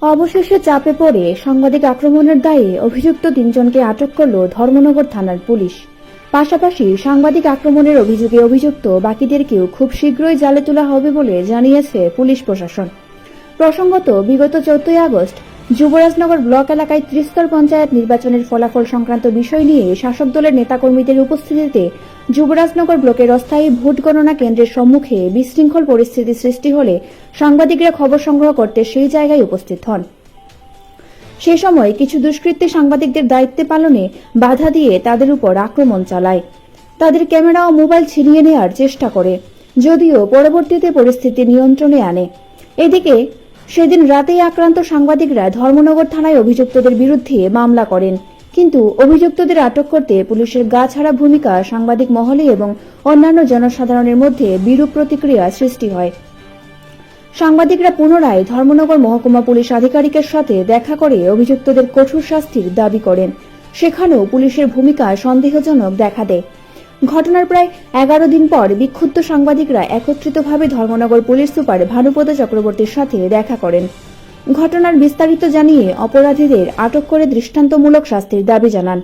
অবশেষে চাপে পড়ে সাংবাদিক আক্রমণের দায়ে অভিযুক্ত 3 জনকে আটক করল ধর্মনগর থানার পুলিশ। পাশাপাশি সাংবাদিক আক্রমণের অভিযোগে অভিযুক্ত বাকিদেরকেও খুব শীঘ্রই জালে তোলা হবে বলে জানিয়েছে পুলিশ প্রশাসন। প্রসঙ্গত, বিগত 14 আগস্ট যুবরাজনগর ব্লক এলাকায় ত্রিস্তর পঞ্চায়েত নির্বাচনের ফলাফল সংক্রান্ত বিষয় নিয়ে শাসক দলের নেতাকর্মীদের উপস্থিতিতে যুবরাজনগর ব্লকের অস্থায়ী ভোট গণনা কেন্দ্রের সম্মুখে বিশৃঙ্খল পরিস্থিতি সৃষ্টি হলে সাংবাদিকরা খবর সংগ্রহ করতে সেই জায়গায় উপস্থিত হন। সে সময় কিছু দুষ্কৃতী সাংবাদিকদের দায়িত্ব পালনে বাধা দিয়ে তাদের উপর আক্রমণ চালায়। তাদের ক্যামেরা ও মোবাইল ছিনিয়ে নেওয়ার চেষ্টা করে, যদিও পরবর্তীতে পরিস্থিতি নিয়ন্ত্রণে আনে। এদিকে সেদিন রাতেই আক্রান্ত সাংবাদিকরা ধর্মনগর থানায় অভিযুক্তদের বিরুদ্ধে মামলা করেন, কিন্তু অভিযুক্তদের আটক করতে পুলিশের গা ছাড়া ভূমিকা সাংবাদিক মহলে এবং অন্যান্য জনসাধারণের মধ্যে বিরূপ প্রতিক্রিয়া সৃষ্টি হয়। সাংবাদিকরা পুনরায় ধর্মনগর মহকুমা পুলিশ আধিকারিকের সাথে দেখা করে অভিযুক্তদের কঠোর শাস্তির দাবি করেন। সেখানেও পুলিশের ভূমিকা সন্দেহজনক দেখা দেয়। ঘটনার প্রায় 11 দিন পর বিক্ষুব্ধ সাংবাদিকরা একত্রিতভাবে ধর্মনগর পুলিশ সুপার ভানুপদ চক্রবর্তীর সাথে দেখা করেন। ঘটনার বিস্তারিত জানিয়ে অপরাধীদের আটক করে দৃষ্টান্তমূলক শাস্তির দাবি জানান।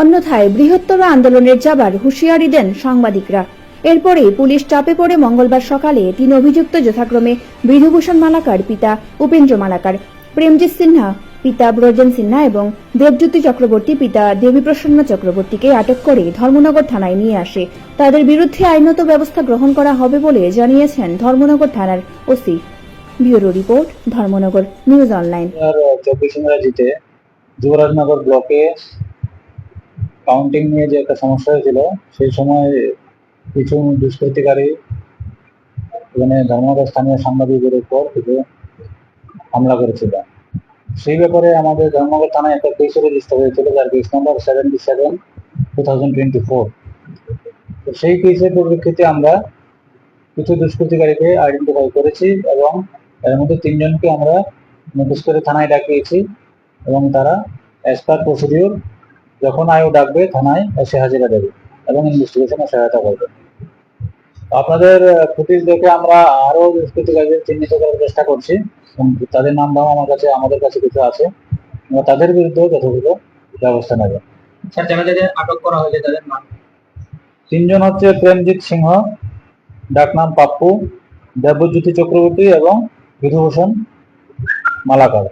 অন্যথায় বৃহত্তর আন্দোলনের যাবার হুঁশিয়ারি দেন সাংবাদিকরা। এরপরে পুলিশ চাপে পড়ে মঙ্গলবার সকালে 3 অভিযুক্ত যথাক্রমে বিধুভূষণ মালাকার পিতা উপেন্দ্র মালাকার, প্রেমজিৎ সিনহা পিতা ব্রজেন সিনহা এবং দেবজ্যোতি চক্রবর্তী পিতা দেবীপ্রসন্ন চক্রবর্তীকে আটক করে ধর্মনগর থানায় নিয়ে আসে। তাদের বিরুদ্ধে আইনত ব্যবস্থা গ্রহণ করা হবে বলে জানিয়েছেন ধর্মনগর থানার OC. Bureau report, Dharmanagar news online. 24 ইংরেজিতে যুবরাজনগর ব্লকে কাউন্টিং নিয়ে যে একটা সমস্যা হয়েছিল, সেই সময় কিছু দুষ্কৃতিকারী এখানে ধর্মনগর স্থানীয় সাংবাদিকদের উপর কিছু হামলা করেছিল। সেই ব্যাপারে আমাদের ধর্মনগর থানায় একটা কেস রেজিস্টার হয়েছিল, যার কেস নাম্বার 77/2024। তো সেই কেসের পরিপ্রেক্ষিতে আমরা কিছু দুষ্কৃতিকারীকে আইডেন্টিফাই করেছি এবং এর মধ্যে 3 জনকে আমরা নোটিশ করে থানায় ডাকিয়েছি এবং তারা অ্যাজ পার প্রসিডিওর যখন আয়ও ডাকবে থানায় এসে হাজিরা দেবে এবং ইনভেস্টিগেশনে সহায়তা করবে। আপনাদের ফুটেজ দেখে আমরা আরো দুষ্কৃতিকারীদের চিহ্নিত করার চেষ্টা করছি। তাদের নাম আমাদের কাছে কিছু আছে, আমরা তাদের বিরুদ্ধে যথাযথ ব্যবস্থা নেব। স্যার, যাদের আটক করা হয়েছে তাদের নাম? 3 জন হচ্ছে প্রেমজিৎ সিংহ, ডাকনাম পাপ্পু, দেবজ্যোতি চক্রবর্তী এবং বিধুভূষণ মালাকার।